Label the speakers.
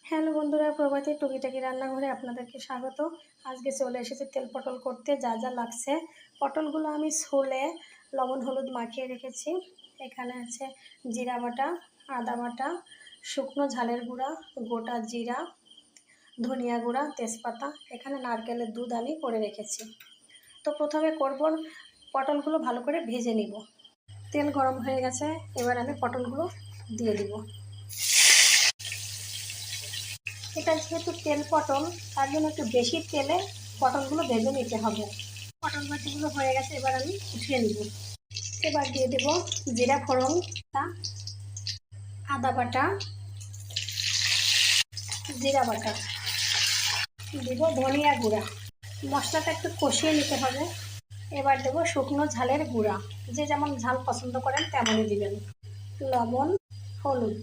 Speaker 1: Hello বন্ধুরা, প্রভাতী টুকিটাকি রান্নাঘরে আপনাদেরকে স্বাগত। আজকে চলে এসেছে তেল পটল করতে। যা যা লাগছে, পটলগুলো আমি ছুলে লবণ হলুদ মাখিয়ে রেখেছি। এখানে আছে জিরা বাটা, আদা বাটা, শুকনো ঝালের গুঁড়া, গোটা জিরা, ধনিয়া গুঁড়া, তেজপাতা। এখানে নারকেলের দুধ আমি করে রেখেছি। তো প্রথমে করব, পটলগুলো ভালো করে ভেজে নিব। তেল গরম হয়ে গেছে, এবার আমি পটলগুলো দিয়ে দিব। এটা যেহেতু তেল পটল, তার জন্য একটু বেশি তেলে পটলগুলো ভেজে নিতে হবে। পটল ভাজিগুলো হয়ে গেছে, এবার আমি উঠিয়ে নিব। এবার দিয়ে দেব জিরা ফোড়ন, আদা বাটা, জিরা বাটা, দেব ধনিয়া গুঁড়া। মশলাটা একটু কষিয়ে নিতে হবে। এবার দেব শুকনো ঝালের গুঁড়া, যে যেমন ঝাল পছন্দ করেন তেমনই দিবেন, লবণ, হলুদ।